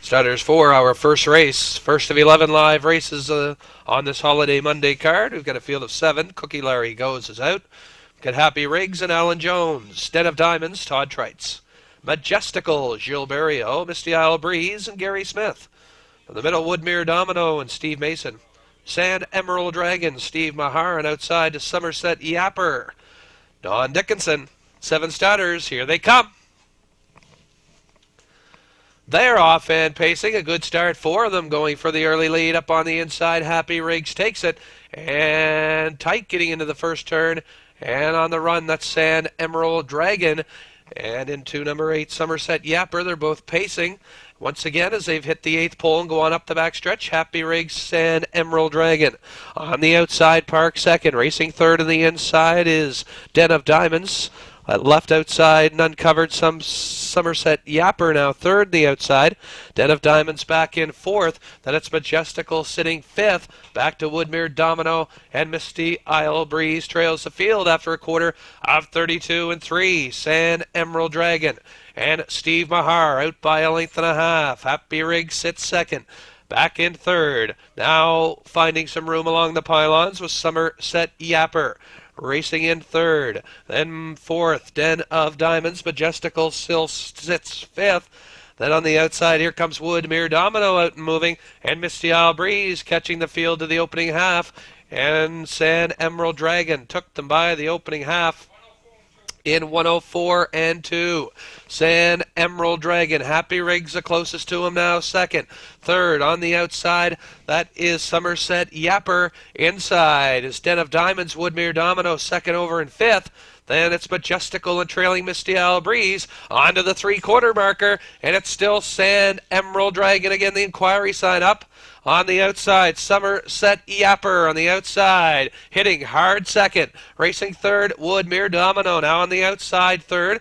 Starters for our first race. First of 11 live races on this Holiday Monday card. We've got a field of 7. Cookie Larry Goes is out. We've got Happy Riggs and Alan Jones. Den of Diamonds, Todd Trites. Majestical, Gilles Barrio, Misty Isle Breeze, and Gary Smith. From the middle, Woodmere Domino and Steve Mason. Sand Emerald Dragon, Steve Mahar, and outside to Somerset Yapper. Don Dickinson. 7 starters, here they come. They're off and pacing. A good start for them, going for the early lead. Up on the inside, Happy Riggs takes it. And tight getting into the first turn. And on the run, that's Sand Emerald Dragon. And into number 8, Somerset Yapper. They're both pacing. Once again, as they've hit the 8th pole and go on up the backstretch, Happy Riggs, Sand Emerald Dragon. On the outside, Park second. Racing third on the inside is Den of Diamonds. Left outside and uncovered, some Somerset Yapper now third on the outside. Den of Diamonds back in fourth. Then it's Majestical sitting fifth. Back to Woodmere Domino, and Misty Isle Breeze trails the field after a quarter of 32 and 3. Sand Emerald Dragon and Steve Mahar out by a length and a half. Happy Riggs sits second. Back in third. Now finding some room along the pylons with Somerset Yapper. Racing in third, then fourth, Den of Diamonds. Majestical still sits fifth. Then on the outside, here comes Woodmere Domino out and moving, and Misty Isle Breeze catching the field to the opening half. And Sand Emerald Dragon took them by the opening half in 104 and 2. Sand Emerald Dragon. Happy Riggs the closest to him now, second. Third on the outside, that is Somerset Yapper. Inside is Den of Diamonds, Woodmere Domino, second over and fifth. Then it's Majestical and trailing Misty Isle Breeze onto the 3-quarter marker, and it's still Sand Emerald Dragon. Again, the inquiry sign up. On the outside, Somerset Yapper on the outside, hitting hard second. Racing third, Woodmere Domino now on the outside third.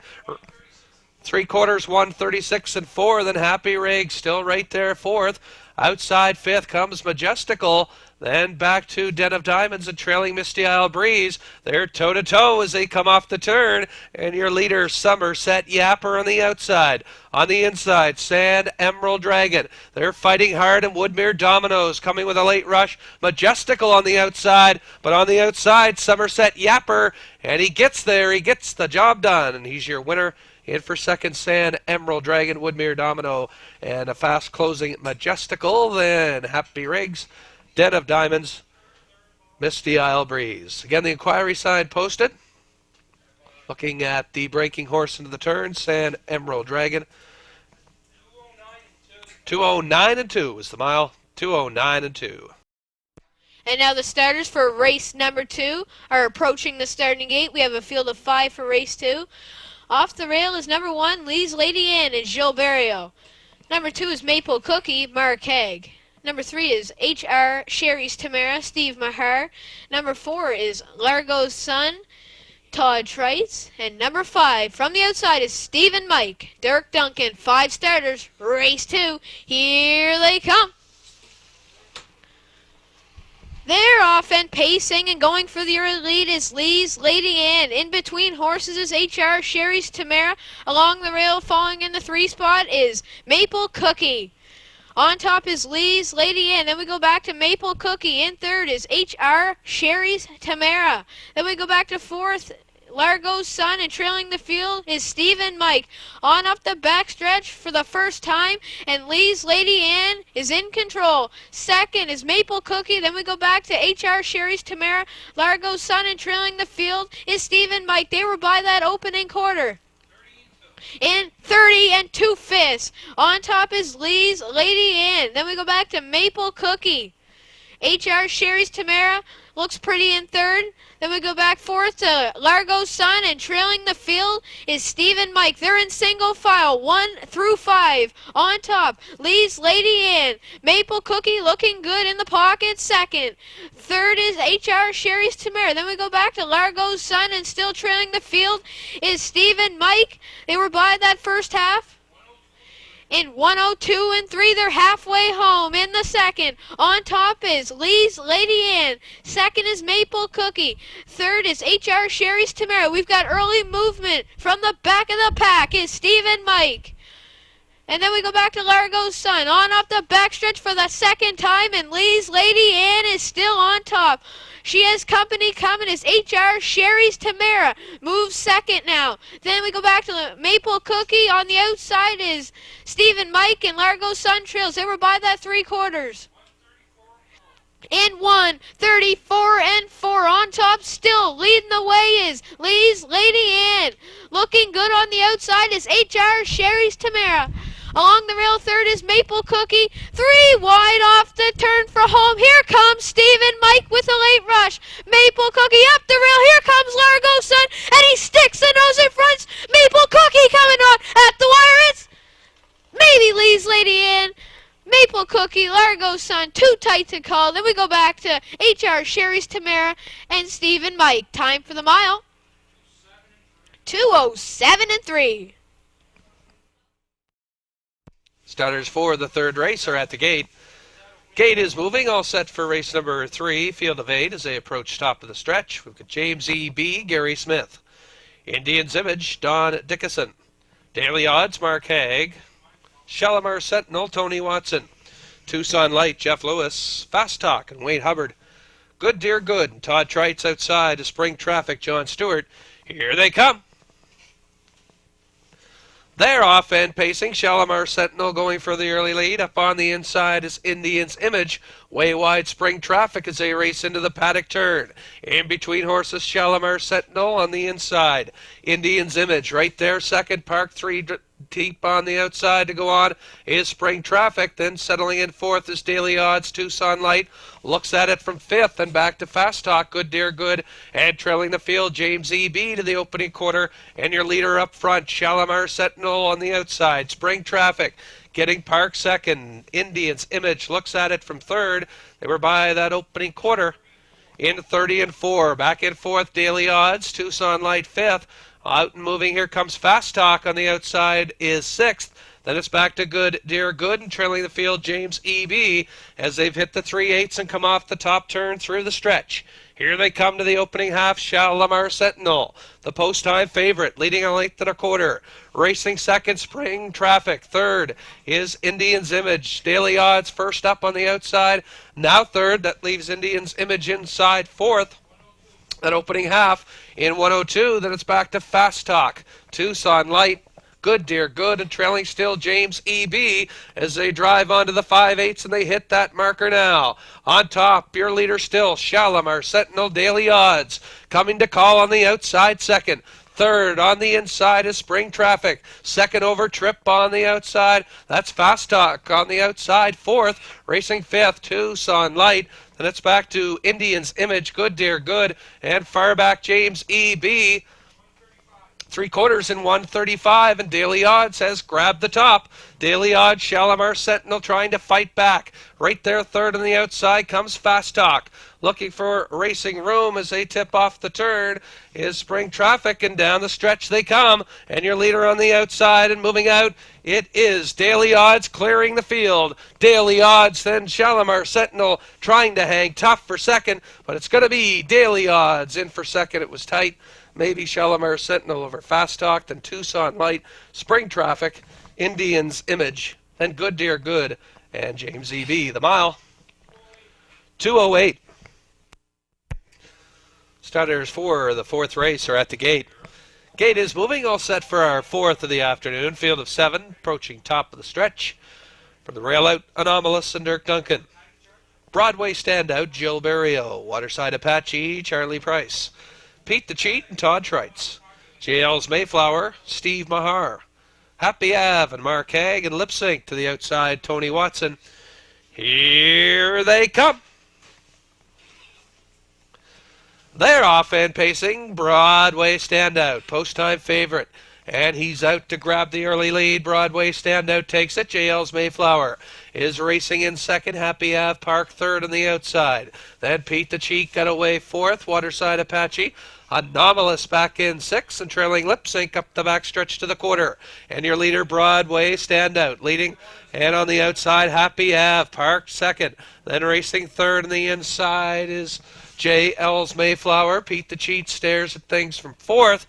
3/4, 1:36 and 4. Then Happy Riggs still right there fourth. Outside fifth comes Majestical. Then back to Den of Diamonds and trailing Misty Isle Breeze. They're toe-to-toe as they come off the turn. And your leader, Somerset Yapper on the outside. On the inside, Sand Emerald Dragon. They're fighting hard, and Woodmere Dominoes coming with a late rush. Majestical on the outside, but on the outside, Somerset Yapper. And he gets there. He gets the job done. And he's your winner. In for second, Sand Emerald Dragon, Woodmere Domino, and a fast closing Majestical. Then Happy Riggs, Den of Diamonds, Misty Isle Breeze. Again, the inquiry sign posted. Looking at the breaking horse into the turn, Sand Emerald Dragon. 209 and 2 is the mile. 209 and 2. And now the starters for race number 2 are approaching the starting gate. We have a field of 5 for race 2. Off the rail is number 1, Lee's Lady Ann and Gilles Barrio. Number 2 is Maple Cookie, Mark Haig. Number 3 is H.R. Sherry's Tamara, Steve Mahar. Number 4 is Largo's Son, Todd Trites. And number 5, from the outside, is Stephen Mike, Dirk Duncan. 5 starters, race 2. Here they come. They're off and pacing, and going for the early lead is Lee's Lady Ann. In between horses is H.R. Sherry's Tamara. Along the rail, falling in the 3 spot is Maple Cookie. On top is Lee's Lady Ann. Then we go back to Maple Cookie. In third is H.R. Sherry's Tamara. Then we go back to fourth, Largo's Son, and trailing the field is Stephen Mike. On up the backstretch for the first time, and Lee's Lady Ann is in control. Second is Maple Cookie. Then we go back to H.R. Sherry's Tamara, Largo's Son, and trailing the field is Stephen Mike. They were by that opening quarter. In 30 and 2/5. On top is Lee's Lady Ann. Then we go back to Maple Cookie. H.R. Sherry's Tamara looks pretty in third. Then we go back fourth to Largo's Son, and trailing the field is Stephen Mike. They're in single file, 1 through 5. On top, Lee's Lady Ann. Maple Cookie looking good in the pocket, second. Third is H.R. Sherry's Tamara. Then we go back to Largo's Son, and still trailing the field is Stephen Mike. They were by that first half. In 102 and 3, they're halfway home in the second. On top is Lee's Lady Ann. Second is Maple Cookie. Third is H.R. Sherry's Tamara. We've got early movement from the back of the pack is Stephen Mike. And then we go back to Largo's Son. On up the backstretch for the second time, and Lee's Lady Ann is still on top. She has company coming as HR Sherry's Tamara moves second now. Then we go back to the Maple Cookie. On the outside is Stephen Mike, and Largo's Son trails. They were by that 3/4. And 1:34 and 4 on top. Still leading the way is Lee's Lady Ann. Looking good on the outside is HR Sherry's Tamara. Along the rail third is Maple Cookie. 3 wide off the turn for home. Here comes Stephen Mike with a late rush. Maple Cookie up the rail. Here comes Largo's Son, and he sticks the nose in front. Maple Cookie coming on at the wire. It's maybe Lee's Lady Ann. Maple Cookie, Largo's Son, too tight to call. Then we go back to HR Sherry's Tamara and Stephen Mike. Time for the mile. 2:07 and 3. Starters for the third race are at the gate. Gate is moving, all set for race number 3, field of 8 as they approach top of the stretch. We've got James E.B., Gary Smith. Indian's Image, Don Dickinson. Daily Odds, Mark Haig. Shalimar Sentinel, Tony Watson. Tucson Light, Jeff Lewis. Fast Talk and Wade Hubbard. Good Dear Good and Todd Trites outside to Spring Traffic, John Stewart. Here they come. They're off and pacing. Shalimar Sentinel going for the early lead. Up on the inside is Indian's Image. Way wide Spring Traffic as they race into the paddock turn. In between horses, Shalimar Sentinel on the inside. Indian's Image right there. Second, Park 3 deep on the outside to go on is Spring Traffic. Then settling in fourth is Daily Odds. Tucson Light looks at it from fifth and back to Fast Talk. Good Dear Good. And trailing the field, James E.B. to the opening quarter. And your leader up front, Shalimar Sentinel on the outside. Spring Traffic getting Park second. Indian's Image looks at it from third. They were by that opening quarter. In 30 and 4. Back in fourth, Daily Odds. Tucson Light fifth. Out and moving, here comes Fast Talk on the outside is sixth. Then it's back to Good Dear Good and trailing the field, James E.B. as they've hit the 3/8 and come off the top turn through the stretch. Here they come to the opening half, Shalimar Sentinel, the post-time favorite, leading a length and a quarter. Racing second, Spring Traffic. Third is Indian's Image. Daily Odds first up on the outside. Now third, that leaves Indian's Image inside fourth. That opening half in 1:02, then it's back to Fast Talk. Tucson Light, Good Dear Good, and trailing still James E.B. as they drive onto the 5/8 and they hit that marker now. On top, your leader still, Shalimar Sentinel, Daily Odds. Coming to call on the outside second. Third on the inside is Spring Traffic. Second over Trip on the outside. That's Fast Talk on the outside. Fourth, racing fifth, Tucson Light. Then it's back to Indian's Image, Good Dear Good, and far back James E.B. 3/4 in 1:35, and Daily Odds has grabbed the top. Daily Odds, Shalimar Sentinel trying to fight back. Right there, third on the outside comes Fast Talk. Looking for racing room as they tip off the turn is Spring Traffic, and down the stretch they come. And your leader on the outside and moving out, it is Daily Odds clearing the field. Daily Odds, then Shalimar Sentinel trying to hang tough for second, but it's going to be Daily Odds in for second. It was tight. Maybe Shalimar Sentinel over Fast Talk, then Tucson Light, Spring Traffic, Indian's Image, then Good Dear Good, and James E.B. The mile, 2:08. Starters for the fourth race are at the gate. Gate is moving, all set for our fourth of the afternoon. Field of 7, approaching top of the stretch. From the rail out, Anomalous and Dirk Duncan. Broadway standout, Jill Barrio. Waterside Apache, Charlie Price. Pete the Cheat and Todd Trites. JL's Mayflower, Steve Mahar. Happy Ave and Mark Haig, and Lip Sync to the outside, Tony Watson. Here they come. They're off and pacing. Broadway standout, post-time favorite. And he's out to grab the early lead. Broadway standout takes it. JL's Mayflower is racing in second. Happy Ave Park third on the outside. Then Pete the Cheat got away fourth. Waterside Apache. Anomalous back in sixth and trailing Lip Sync up the backstretch to the quarter. And your leader, Broadway standout, leading. And on the outside, Happy Ave Park second. Then racing third on the inside is JL's Mayflower. Pete the Cheat stares at things from fourth.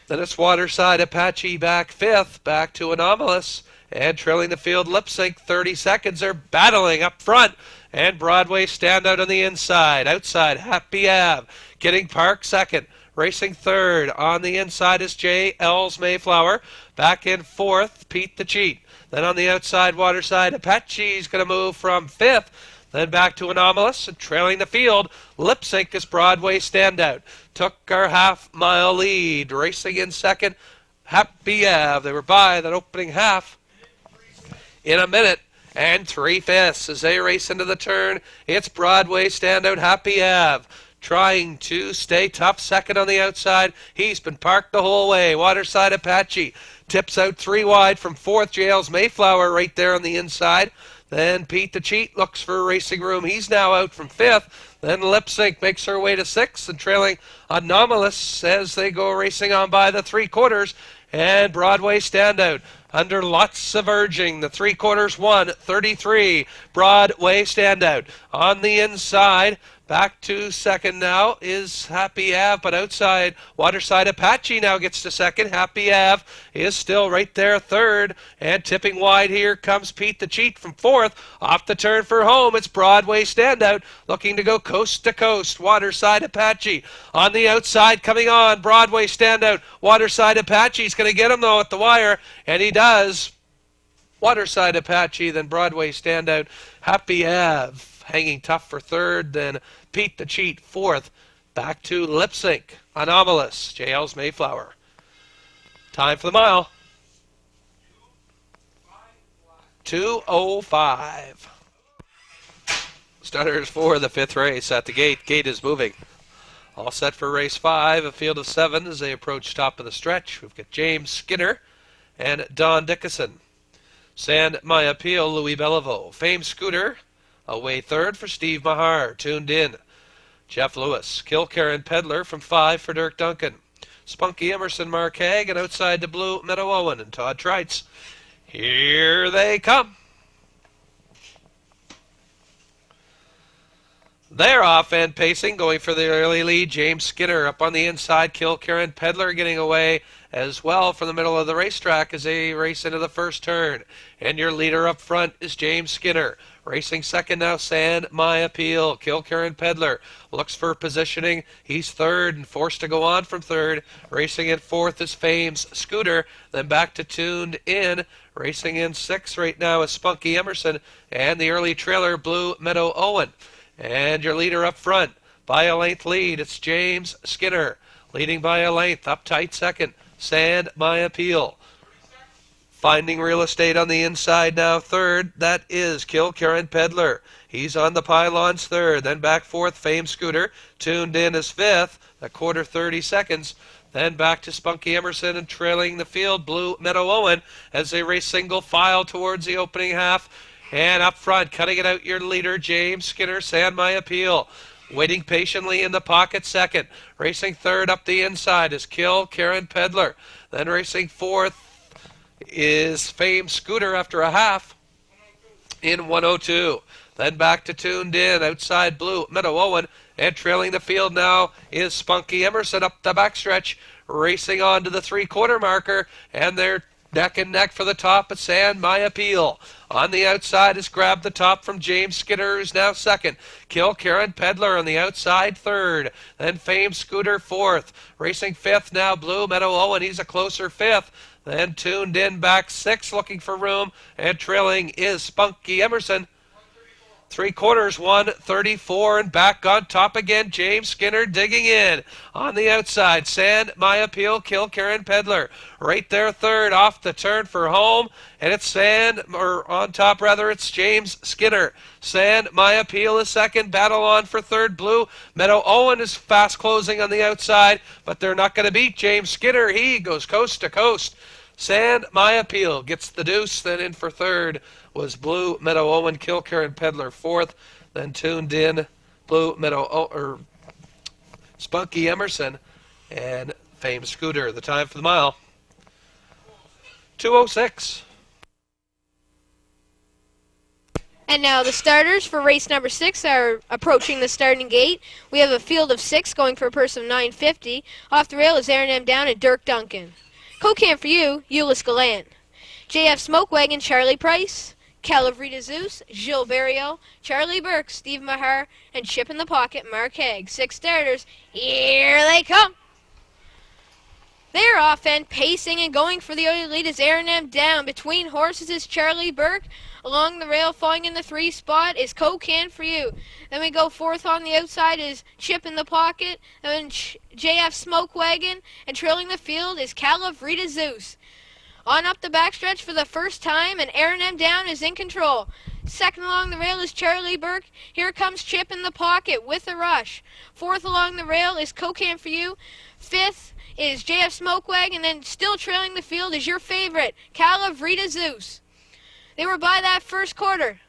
Then it's Waterside Apache back fifth, back to Anomalous. And trailing the field, Lip Sync 30 seconds. They're battling up front. And Broadway Standout on the inside. Outside, Happy Ave getting Park second. Racing third. On the inside is J. Els Mayflower. Back in fourth, Pete the Cheat. Then on the outside, Waterside, Apache's going to move from fifth. Then back to Anomalous, and trailing the field, Lip Sync is Broadway Standout. Took our half-mile lead. Racing in second, Happy Ave. They were by that opening half in a minute and 3/5 as they race into the turn. It's Broadway Standout, Happy Ave, trying to stay tough. Second on the outside. He's been parked the whole way. Waterside Apache tips out 3 wide from fourth. JL's Mayflower right there on the inside. Then Pete the Cheat looks for racing room. He's now out from fifth. Then Lip Sync makes her way to sixth and trailing Anomalous as they go racing on by the 3/4. And Broadway Standout under lots of urging. The 3/4 1:33. Broadway Standout on the inside. Back to second now is Happy Ave, but outside, Waterside Apache now gets to second. Happy Ave is still right there third, and tipping wide here comes Pete the Cheat from fourth. Off the turn for home, it's Broadway Standout looking to go coast to coast. Waterside Apache on the outside coming on. Broadway Standout. Waterside Apache's going to get him though at the wire, and he does. Waterside Apache, then Broadway Standout. Happy Ave hanging tough for third, then Pete the Cheat fourth. Back to Lip Sync, Anomalous, JL's Mayflower. Time for the mile. 2:05. Starters for the 5th race at the gate. Gate is moving. All set for race 5, a field of 7 as they approach top of the stretch. We've got James Skinner and Don Dickinson. San My Appeal, Louis Bellevaux. Fame Scooter, away third for Steve Mahar. Tuned in, Jeff Lewis. Kilkerran Peddler from 5 for Dirk Duncan. Spunky Emerson, Mark Haig, and outside the blue, Meadow Owen and Todd Trites. Here they come. They're off and pacing, going for the early lead. James Skinner up on the inside. Kilkerran Peddler getting away as well from the middle of the racetrack as they race into the first turn. And your leader up front is James Skinner. Racing second now, San My Appeal. Kilkerran Peddler looks for positioning. He's third and forced to go on from third. Racing in fourth is Fame's Scooter. Then back to Tuned In. Racing in sixth right now is Spunky Emerson. And the early trailer, Blue Meadow Owen. And your leader up front, by a length lead, it's James Skinner. Leading by a length, up tight second, San My Appeal. Finding real estate on the inside now third, that is Kilkerran Peddler. He's on the pylons third, then back fourth, Fame Scooter. Tuned In is fifth, a quarter 30 seconds. Then back to Spunky Emerson and trailing the field, Blue Meadow Owen, as they race single file towards the opening half. And up front, cutting it out, your leader, James Skinner, San My Appeal. Waiting patiently in the pocket second. Racing third up the inside is Kilkerran Peddler. Then racing fourth is Fame Scooter after a half in 1:02. Then back to Tuned In, outside Blue Meadow Owen. And trailing the field now is Spunky Emerson up the backstretch. Racing on to the 3/4 marker. And they're neck and neck for the top at San My Appeal. On the outside is Grab the Top from James Skinner, who's now second. Kilkerran Peddler on the outside third. Then Fame Scooter fourth. Racing fifth now, Blue Meadow Owen. He's a closer fifth. Then Tuned In back sixth, looking for room. And trailing is Spunky Emerson. 3/4 1:34, and back on top again, James Skinner digging in. On the outside, San My Appeal, Kilkerran Peddler. Right there third, off the turn for home, and it's on top rather, it's James Skinner. San My Appeal is second, battle on for third. Blue Meadow Owen is fast closing on the outside, but they're not going to beat James Skinner. He goes coast to coast. San My Appeal gets the deuce, then in for third was Blue Meadow Owen, Kilkerran Peddler fourth, then Tuned In, Blue Meadow Spunky Emerson, and Fame Scooter. The time for the mile, 2:06. And now the starters for race number 6 are approaching the starting gate. We have a field of 6 going for a purse of $9.50. Off the rail is Aaron M. Down and Dirk Duncan. Co-cam for you, Euless Gallant. JF Smokewagon, Charlie Price. Calavrita Zeus, Gilles Barrio, Charlie Burke, Steve Mahar, and Chip in the Pocket, Mark Haig. 6 starters. Here they come. They're off and pacing and going for the early lead is Aaron M. Down. Between horses is Charlie Burke. Along the rail, falling in the 3 spot is Cocan for You. Then we go fourth on the outside is Chip in the Pocket. Then JF Smokewagon. And trailing the field is Calavrita Zeus. On up the backstretch for the first time, and Aaron M. Down is in control. Second along the rail is Charlie Burke. Here comes Chip in the Pocket with a rush. Fourth along the rail is Cocan for You. Fifth is JF Smokewagon, and then still trailing the field is your favorite, Calavrita Zeus. They were by that first quarter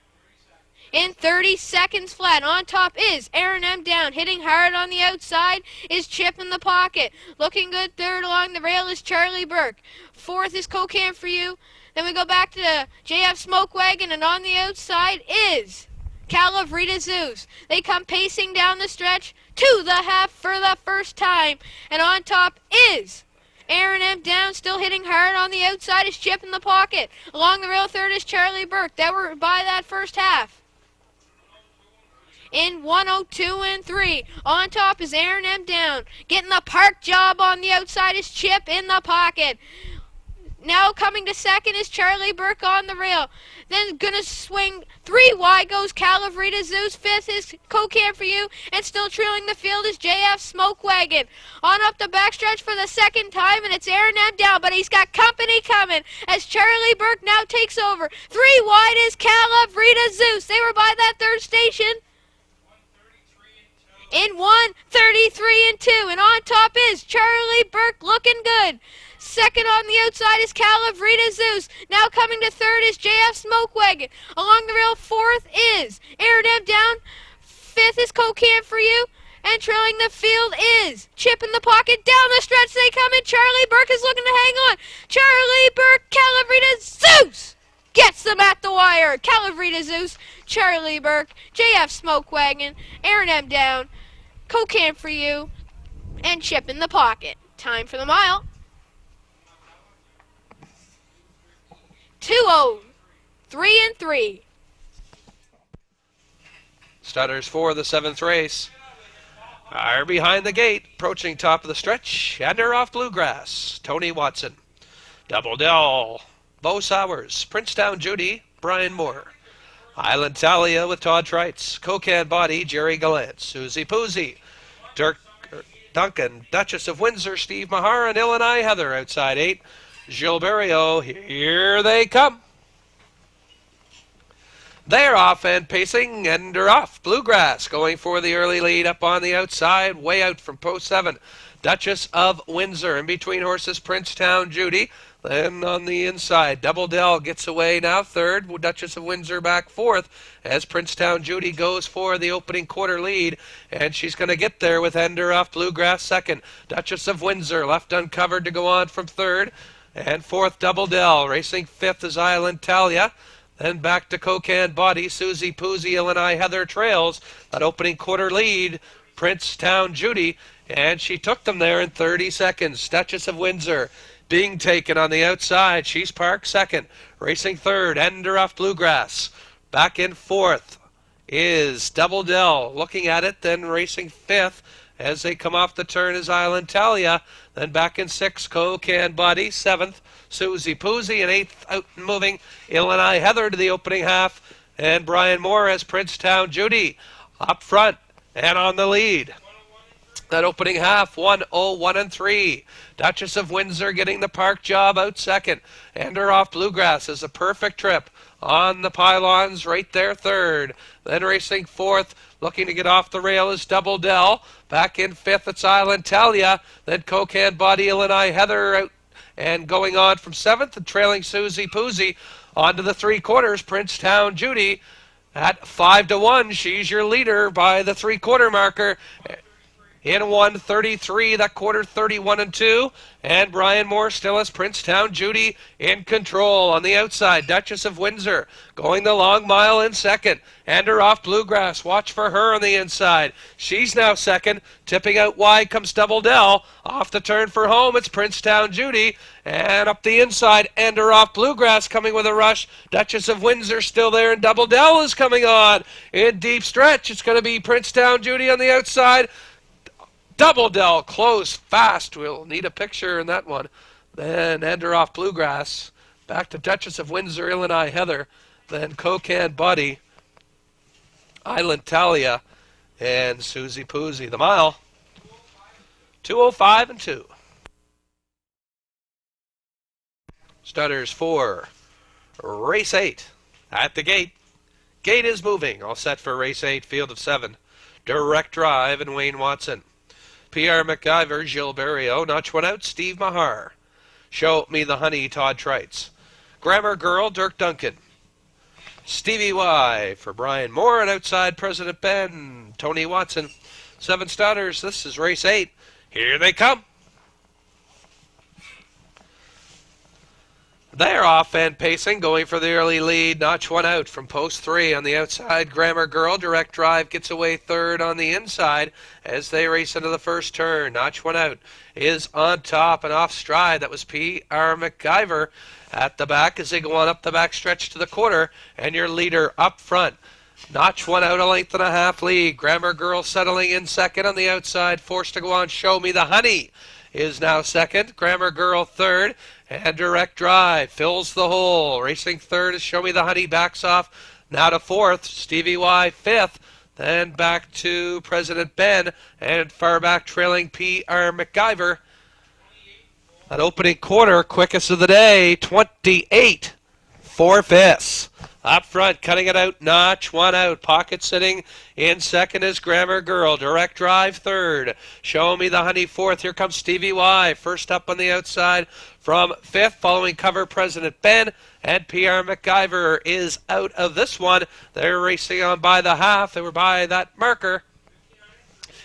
in 30 seconds flat. On top is Aaron M. Down. Hitting hard on the outside is Chip in the Pocket. Looking good third along the rail is Charlie Burke. Fourth is Cocan for You. Then we go back to JF Smokewagon, and on the outside is Calavrita Zeus. They come pacing down the stretch to the half for the first time. And on top is Aaron M. Down, still hitting hard on the outside is Chip in the Pocket. Along the rail third is Charlie Burke. That were by that first half. In 102 and 3. On top is Aaron M. Down. Getting the park job on the outside is Chip in the Pocket. Now coming to second is Charlie Burke on the rail. Then gonna swing 3 wide goes Calavrita Zeus. Fifth is Cocan for You. And still trailing the field is JF Smokewagon. On up the backstretch for the second time, and it's Aaron M. Down, but he's got company coming as Charlie Burke now takes over. 3 wide is Calavrita Zeus. They were by that third station in 1:33 and 2. And on top is Charlie Burke looking good. Second on the outside is Calavrita Zeus. Now coming to third is JF Smokewagon. Along the rail fourth is Aaron M. Down. Fifth is Cocan for You. And trailing the field is Chip in the Pocket. Down the stretch they come, and Charlie Burke is looking to hang on. Charlie Burke, Calavrita Zeus gets them at the wire. Calavrita Zeus, Charlie Burke, JF Smokewagon, Aaron M. Down, Cocan for You, and Chip in the Pocket. Time for the mile. 2:03 and 3. Starters for the 7th race are behind the gate, approaching top of the stretch, and they're off Bluegrass. Tony Watson, Double Dell, Bo Sowers, Princetown Judy, Brian Moore, Island Talia with Todd Trites, Cocan Body, Jerry Gallant, Susie Poozy, Duncan, Duchess of Windsor, Steve Mahar, and Illinois Heather outside 8. Gilles Barrio, here they come. They're off and pacing, and they're off. Bluegrass going for the early lead up on the outside, way out from post 7. Duchess of Windsor. In between horses, Princetown Judy. Then on the inside, Double Dell gets away now third. Duchess of Windsor back fourth as Princetown Judy goes for the opening quarter lead. And she's going to get there with Ender off Bluegrass second. Duchess of Windsor left uncovered to go on from third. And fourth, Double Dell. Racing fifth is Island Talia. Then back to Cocan Body. Susie Poozy, Illinois Heather trails that opening quarter lead. Princetown Judy. And she took them there in 30 seconds. Duchess of Windsor being taken on the outside. She's parked second. Racing third, Ender off Bluegrass. Back in fourth is Double Dell. Looking at it, then racing fifth as they come off the turn is Island Talia. Then back in sixth, Cocan Body. Seventh, Susie Poozy. And eighth, out and moving, Illinois Heather to the opening half. And Brian Moore as Princetown Judy up front and on the lead. That opening half, 1:01 and 3. Duchess of Windsor getting the park job out second. Ender off Bluegrass is a perfect trip on the pylons right there third. Then racing fourth, looking to get off the rail is Double Dell. Back in fifth, it's Island Talia. Then Cocan Body, Illinois Heather out and going on from seventh and trailing Susie Poozy on to the three-quarters. Princetown Judy at 5-1. She's your leader by the three-quarter marker. in 1:33, that quarter 31-2. And Brian Moore still has Princetown Judy in control. On the outside, Duchess of Windsor going the long mile in second. And her off Bluegrass. Watch for her on the inside. She's now second. Tipping out wide comes Double Dell. Off the turn for home, it's Princetown Judy. And up the inside, and her off Bluegrass coming with a rush. Duchess of Windsor still there, and Double Dell is coming on. In deep stretch, it's going to be Princetown Judy on the outside. Double Dell close fast. We'll need a picture in that one. Then Ender off Bluegrass. Back to Duchess of Windsor, Illinois Heather. Then Cocan Buddy, Island Talia, and Susie Poozy. The mile, 2:05 and 2. Stutters 4. Race 8. At the gate. Gate is moving. All set for race 8. Field of 7. Direct Drive and Wayne Watson. P.R. McIver, Gilles Barrio. Notch one out, Steve Mahar. Show Me the Honey, Todd Trites. Grammar Girl, Dirk Duncan. Stevie Y for Brian Moore, and outside President Ben, Tony Watson. 7 starters, this is race 8. Here they come. They're off and pacing, going for the early lead. Notch one out from post 3 on the outside. Grammar Girl, Direct Drive gets away third on the inside as they race into the first turn. Notch one out is on top and off stride. That was P.R. McIver at the back as they go on up the back stretch to the quarter. And your leader up front. Notch one out, a length and a half lead. Grammar Girl settling in second on the outside. Forced to go on, Show Me the Honey is now second. Grammar Girl third. And Direct Drive fills the hole. Racing third is Show Me the Honey. Backs off now to fourth. Stevie Y fifth. Then back to President Ben. And far back trailing P.R. McIver. That opening quarter, quickest of the day, 28 4/5. Up front, cutting it out, Notch one out. Pocket sitting in second is Grammar Girl. Direct Drive third. Show Me the Honey fourth. Here comes Stevie Y. First up on the outside from fifth. Following cover, President Ben. And P.R. McIver is out of this one. They're racing on by the half. They were by that marker.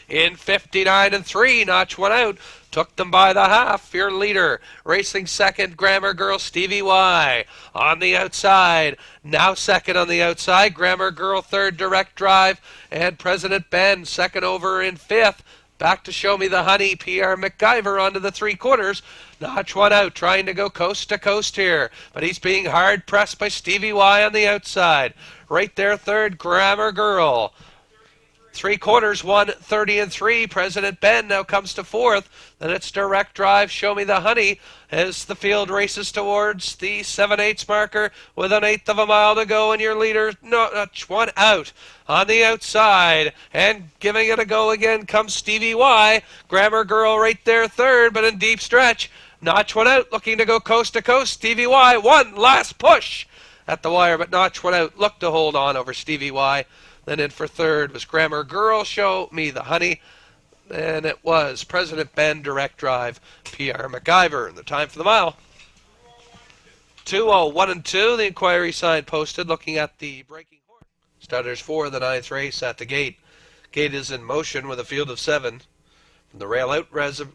In 59 and 3, Notch one out. Took them by the half. Your leader racing second, Grammar Girl, Stevie Y on the outside. Now second on the outside, Grammar Girl third, Direct Drive, and President Ben second over in fifth. Back to Show Me the Honey, P.R. McIver onto the 3/4. Notch one out, trying to go coast to coast here, but he's being hard pressed by Stevie Y on the outside. Right there third, Grammar Girl. 3/4, 1:30 and 3. President Ben now comes to fourth. Then it's Direct Drive, Show Me the Honey, as the field races towards the 7/8 marker with an eighth of a mile to go. And your leader, Notch one out on the outside. And giving it a go again comes Stevie Y. Grammar Girl right there third, but in deep stretch. Notch one out, looking to go coast to coast. Stevie Y, one last push at the wire, but Notch one out, looked to hold on over Stevie Y. Then in for third was Grammar Girl, Show Me the Honey. And it was President Ben, Direct Drive, P.R. McIver. And the time for the mile, 2:01 and 2. The inquiry sign posted looking at the breaking horse. Stutters for the 9th race at the gate. Gate is in motion with a field of 7. From the rail out,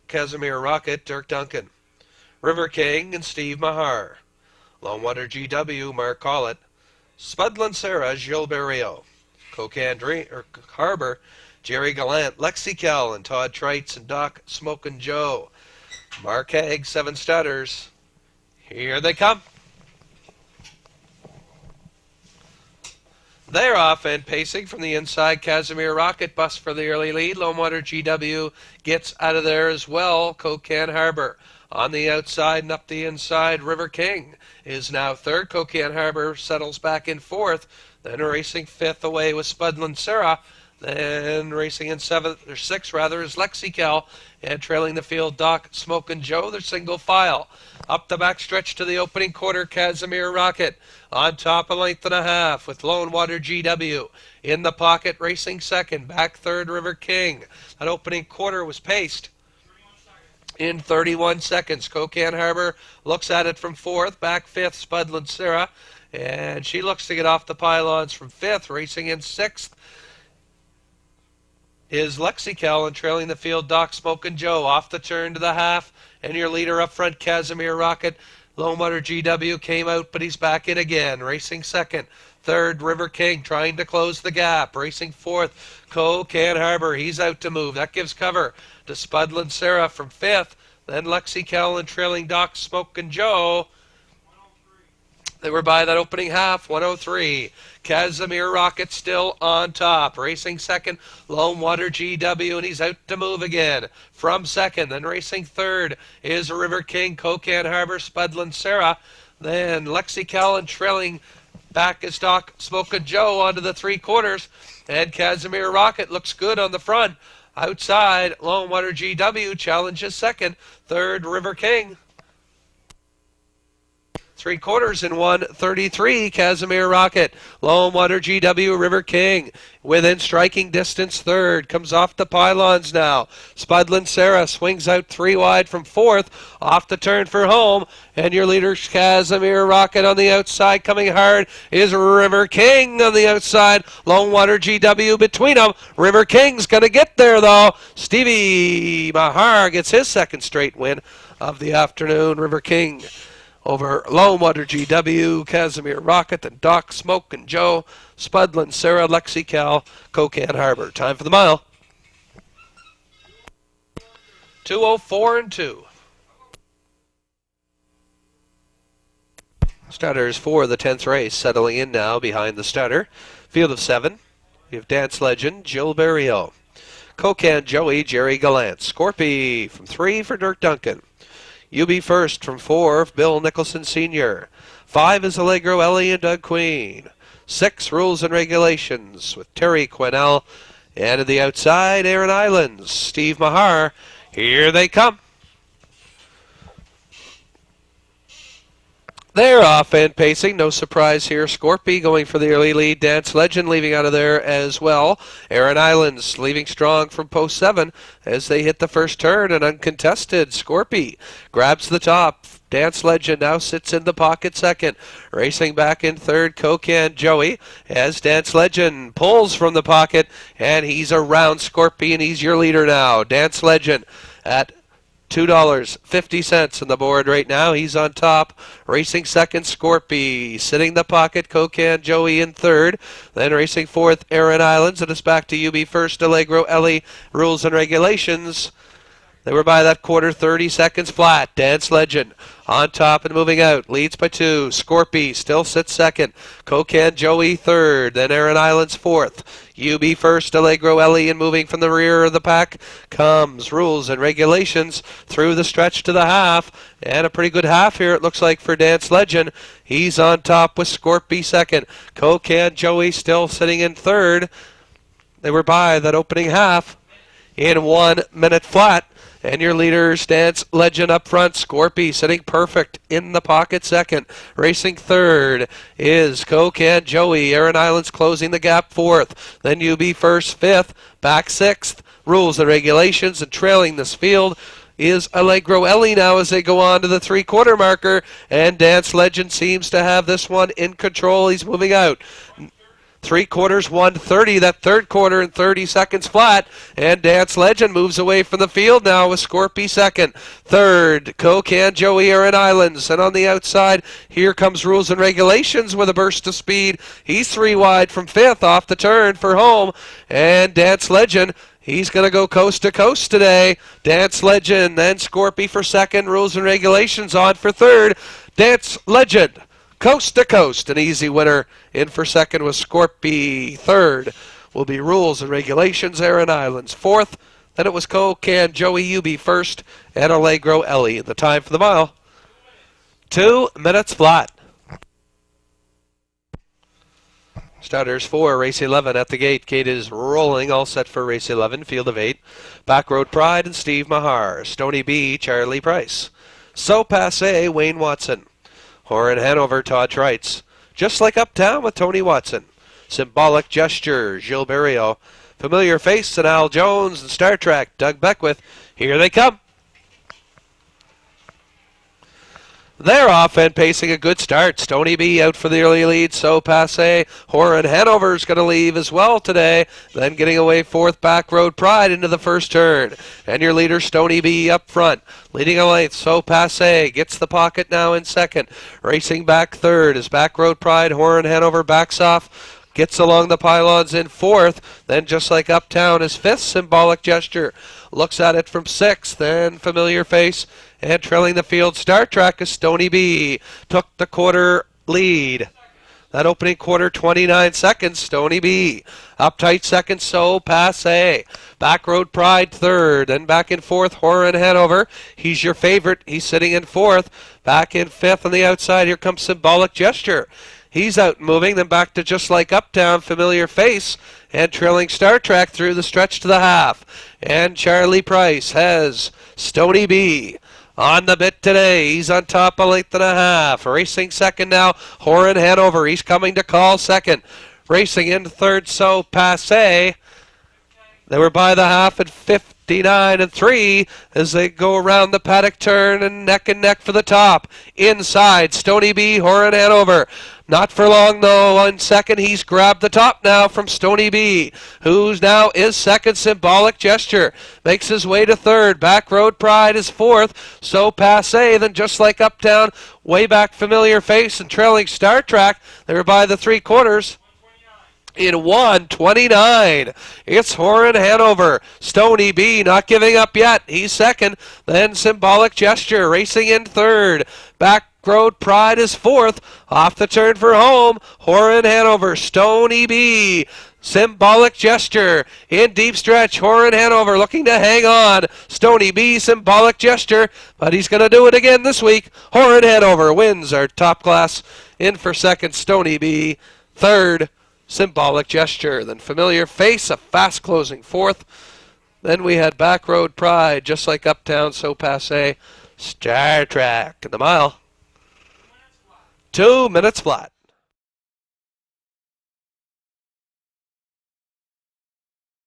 Casimir Rocket, Dirk Duncan. River King and Steve Mahar. Lone Water GW, Mark Collett. Spudland Sarah, Gilles Barrio. Cocan Harbor, Jerry Gallant, Lexi Kell, and Todd Trites, and Doc Smokin' Joe. Mark Haig, 7 starters. Here they come. They're off and pacing from the inside. Casimir Rocket bus for the early lead. Lone Water GW gets out of there as well. Cocan Harbor on the outside and up the inside. River King is now third. Cocan Harbor settles back in fourth. Then racing fifth away with Spudland Sarah. Then racing in sixth is Lexi Cal. And trailing the field, Doc Smokin' Joe. They're single file. Up the back stretch to the opening quarter, Casimir Rocket. On top, a length and a half with Lone Water GW. In the pocket, racing second. Back third, River King. That opening quarter was paced in 31 seconds. Cocan Harbor looks at it from fourth. Back fifth, Spudland Sarah. And she looks to get off the pylons from fifth, racing in sixth is Lexical, and trailing the field, Doc Smokin' Joe. Off the turn to the half, and your leader up front, Casimir Rocket. Lone Water GW came out, but he's back in again. Racing second. Third, River King trying to close the gap. Racing fourth, Can Harbor. He's out to move. That gives cover to Spudlin Sarah from fifth. Then Lexical and trailing Doc Smokin' Joe. They were by that opening half, 103. Casimir Rocket still on top. Racing second, Lone Water GW, and he's out to move again. From second, then racing third is River King, Can Harbor, Spudlin Sarah. Then Lexical and trailing back is Doc Smokin' Joe onto the 3/4. And Casimir Rocket looks good on the front. Outside, Lone Water GW challenges second. Third, River King. 3/4 in 1:33, Casimir Rocket. Lone Water GW, River King. Within striking distance, third. Comes off the pylons now. Spudlin Sarah swings out 3 wide from fourth. Off the turn for home. And your leader, Casimir Rocket on the outside. Coming hard is River King on the outside. Lone Water GW between them. River King's going to get there, though. Stevie Mahar gets his second straight win of the afternoon. River King over Lone Water GW, Casimir Rocket, and Doc Smokin' Joe, Spudlin Sarah, Lexical, Can Harbor. Time for the mile. 2:04 and 2. Starters for the 10th race settling in now behind the starter. Field of 7. We have Dance Legend, Jill Barrio. Can Joey, Jerry Gallant. Scorpy from 3 for Dirk Duncan. You Be First from 4, Bill Nicholson Sr. 5 is Allegro Ellie and Doug Queen. 6, Rules and Regulations with Terry Quinnell. And at the outside, Aaron Islands, Steve Mahar. Here they come. They're off and pacing. No surprise here. Scorpy going for the early lead. Dance Legend leaving out of there as well. Aaron Islands leaving strong from post 7 as they hit the first turn and uncontested. Scorpy grabs the top. Dance Legend now sits in the pocket second. Racing back in third, Can Joey as Dance Legend pulls from the pocket, and he's around Scorpy, and he's your leader now. Dance Legend at $2.50 on the board right now. He's on top. Racing second, Scorpy. Sitting in the pocket, Can Joey in third. Then racing fourth, Aaron Islands. And it's back to You Be First, Allegro Ellie, Rules and Regulations. They were by that quarter, 30 seconds flat. Dance Legend on top and moving out. Leads by 2. Scorpy still sits second. Can Joey third. Then Aaron Islands fourth. You Be First, Allegro Ellie, and moving from the rear of the pack comes Rules and Regulations through the stretch to the half. And a pretty good half here, it looks like, for Dance Legend. He's on top with Scorpy second. Can Joey still sitting in third. They were by that opening half in 1 minute flat. And your leaders, Dance Legend up front, Scorpy sitting perfect in the pocket second. Racing third is Can Joey. Aaron Islands closing the gap fourth. Then You Be First fifth. Back sixth. Rules and Regulations, and trailing this field is Allegro Ellie now as they go on to the 3/4 marker. And Dance Legend seems to have this one in control. He's moving out. 3/4, 1:30, that third quarter in 30 seconds flat. And Dance Legend moves away from the field now with Scorpy second. Third, Can Joey, Aaron Islands. And on the outside, here comes Rules and Regulations with a burst of speed. He's 3 wide from fifth off the turn for home. And Dance Legend, he's going to go coast to coast today. Dance Legend, then Scorpy for second. Rules and Regulations on for third. Dance Legend, coast to coast. An easy winner. In for second was Scorpy. Third will be Rules and Regulations, Aaron Islands. Fourth, then it was Can Joey, You Be First, and Allegro Ellie. The time for the mile, 2 minutes flat. Starters for race 11 at the gate. Gate is rolling, all set for race 11. Field of 8. Backroad Pride and Steve Mahar. Stony B, Charlie Price. So Passe, Wayne Watson. Horan Hanover, Todd Trites. Just Like Uptown with Tony Watson. Symbolic Gesture, Gilles Barrio. Familiar Face and Al Jones, and Star Trek, Doug Beckwith. Here they come. They're off and pacing a good start. Stony B out for the early lead, so passe. Horan Hanover's going to leave as well today. Then getting away fourth, Back Road Pride into the first turn. And your leader, Stony B, up front. Leading a length, so passe. Gets the pocket now in second. Racing back third is Back Road Pride. Horan Hanover backs off. Gets along the pylons in fourth. Then just like Uptown is fifth, Symbolic Gesture. Looks at it from sixth. Then Familiar Face. And trailing the field start track is Stony B. Took the quarter lead. That opening quarter, 29 seconds, Stony B. Uptight second, so passe. Back Road Pride third. Then back in fourth, Horan Hanover. He's your favorite. He's sitting in fourth. Back in fifth on the outside, here comes Symbolic Gesture. He's out and moving, then back to just like Uptown, Familiar Face, and trailing Star Trek through the stretch to the half. And Charlie Price has Stony B on the bit today. He's on top a length and a half. Racing second now, Horan Hanover. He's coming to call second. Racing in third, so passe. They were by the half at 59 and 3 as they go around the paddock turn and neck for the top. Inside, Stony B, Horan Hanover. Not for long, though. On second, he's grabbed the top now from Stony B, who's now is second, Symbolic Gesture. Makes his way to third. Back Road Pride is fourth. So passe, then just like Uptown, way back Familiar Face and trailing Star Trek. They were by the three quarters. In 1:29, it's Horan Hanover. Stony B not giving up yet. He's second. Then Symbolic Gesture racing in third. Back Road Pride is fourth. Off the turn for home. Horan Hanover. Stony B. Symbolic Gesture in deep stretch. Horan Hanover looking to hang on. Stony B, Symbolic Gesture, but he's going to do it again this week. Horan Hanover wins our top class. In for second, Stony B. Third, Symbolic Gesture. Then Familiar Face, a fast closing fourth. Then we had Back Road Pride, just like Uptown, so passe. Star Trek in the mile. 2 minutes flat.